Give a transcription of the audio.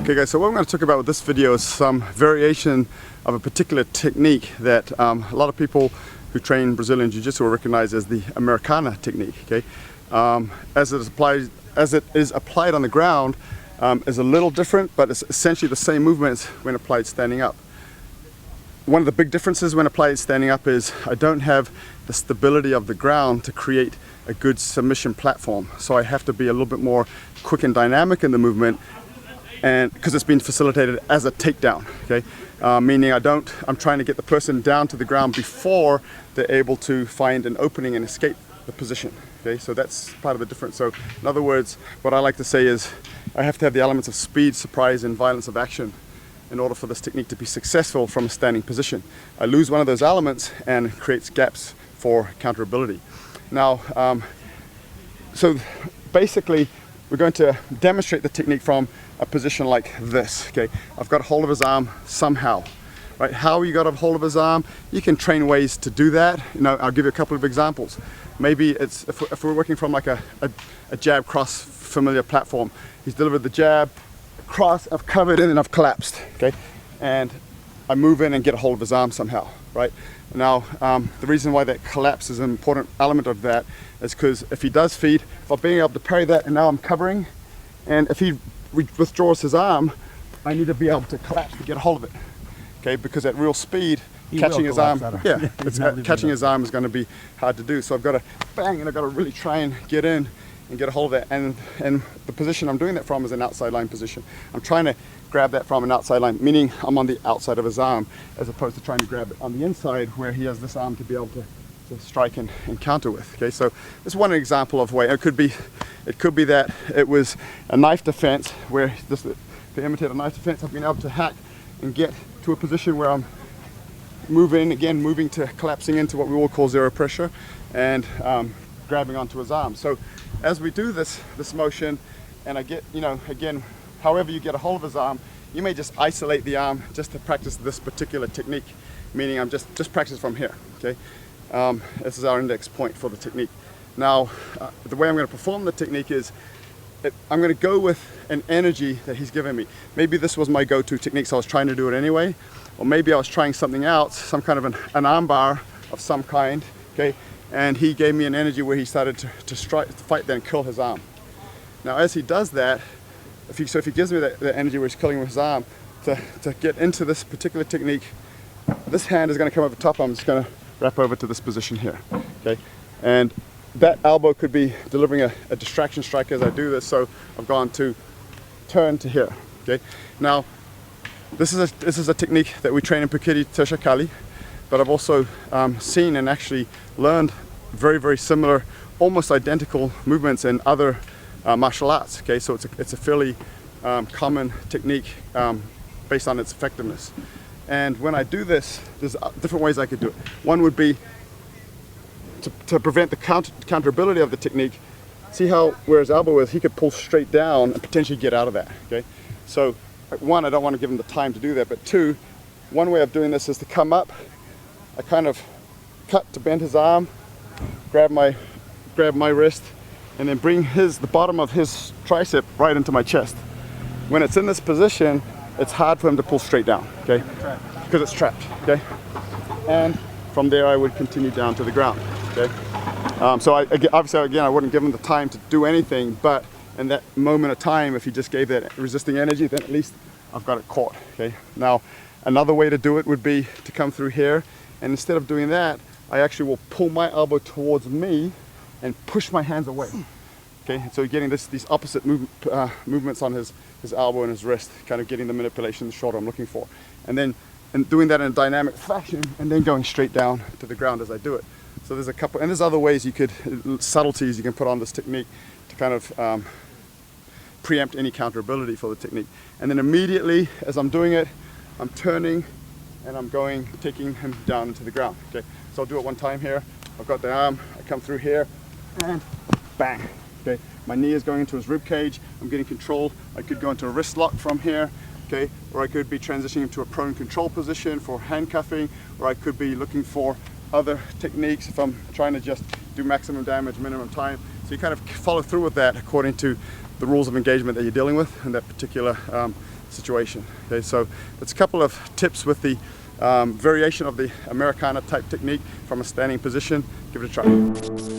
Okay guys, so what I'm going to talk about with this video is some variation of a particular technique that a lot of people who train Brazilian Jiu-Jitsu will recognize as the Americana technique. Okay, as it is applied on the ground is a little different, but it's essentially the same movements when applied standing up. One of the big differences when applied standing up is I don't have the stability of the ground to create a good submission platform, so I have to be a little bit more quick and dynamic in the movement, and because it's been facilitated as a takedown. Okay, meaning I'm trying to get the person down to the ground before they're able to find an opening and escape the position. Okay, so that's part of the difference. So in other words, what I like to say is I have to have the elements of speed, surprise, and violence of action in order for this technique to be successful from a standing position. I lose one of those elements and it creates gaps for counterability. Now, so basically we're going to demonstrate the technique from a position like this. Okay, I've got a hold of his arm somehow. Right? How you got a hold of his arm? You can train ways to do that. You know, I'll give you a couple of examples. Maybe it's if we're working from like a jab cross familiar platform. He's delivered the jab, cross, I've covered in and I've collapsed. Okay, and I move in and get a hold of his arm somehow. Right? Now, the reason why that collapse is an important element of that is because if he does feed, if I'm being able to parry that and now I'm covering, and if he withdraws his arm, I need to be able to collapse to get a hold of it. Okay, because at real speed, catching his arm, catching his arm is going to be hard to do. So I've got to bang, and I've got to really try and get in and get a hold of that. And the position I'm doing that from is an outside line position. I'm trying to grab that from an outside line, meaning I'm on the outside of his arm, as opposed to trying to grab it on the inside where he has this arm to be able to strike and counter with. Okay, so this is one example of way. It could be that it was a knife defense where to imitate a knife defense, I've been able to hack and get to a position where I'm moving to collapsing into what we will call zero pressure and grabbing onto his arm. So as we do this motion, and I get, you know, again, however you get a hold of his arm, you may just isolate the arm just to practice this particular technique, meaning I'm just practice from here. Okay, this is our index point for the technique. Now, the way I'm going to perform the technique is I'm going to go with an energy that he's given me. Maybe this was my go-to technique, so I was trying to do it anyway, or maybe I was trying something else, some kind of an arm bar of some kind. Okay, and he gave me an energy where he started to strike, to fight, then kill his arm. Now, as he does that, if he gives me that energy where he's killing with his arm, to get into this particular technique, this hand is going to come over top. I'm just going to wrap over to this position here. Okay, and that elbow could be delivering a distraction strike as I do this, so I've gone to turn to here. Okay, now this is a technique that we train in Pekiti Tirsia, but I've also seen and actually learned very, very similar, almost identical movements in other martial arts. Okay, so it's a fairly common technique based on its effectiveness. And when I do this, there's different ways I could do it. One would be to prevent the counterability of the technique. See how where his elbow is, he could pull straight down and potentially get out of that. Okay, so one, I don't want to give him the time to do that, but two, one way of doing this is to come up. I kind of cut to bend his arm, grab my wrist, and then bring the bottom of his tricep right into my chest. When it's in this position, it's hard for him to pull straight down. Okay, because it's trapped. Okay, and from there I would continue down to the ground. Okay, so obviously again I wouldn't give him the time to do anything, but in that moment of time, if he just gave that resisting energy, then at least I've got it caught. Okay, now another way to do it would be to come through here, and instead of doing that, I actually will pull my elbow towards me and push my hands away. Okay, so you're getting these opposite movements on his elbow and his wrist, kind of getting the manipulation, the shoulder I'm looking for, and then doing that in a dynamic fashion, and then going straight down to the ground as I do it. So there's a couple, and there's other ways you could, subtleties you can put on this technique to kind of preempt any counterability for the technique. And then immediately as I'm doing it, I'm turning and I'm taking him down into the ground. Okay, so I'll do it one time here. I've got the arm, I come through here, and bang. Okay, my knee is going into his rib cage. I'm getting control. I could go into a wrist lock from here. Okay, or I could be transitioning into a prone control position for handcuffing, or I could be looking for other techniques if I'm trying to just do maximum damage, minimum time. So you kind of follow through with that according to the rules of engagement that you're dealing with in that particular situation. Okay, so it's a couple of tips with the variation of the Americana type technique from a standing position. Give it a try.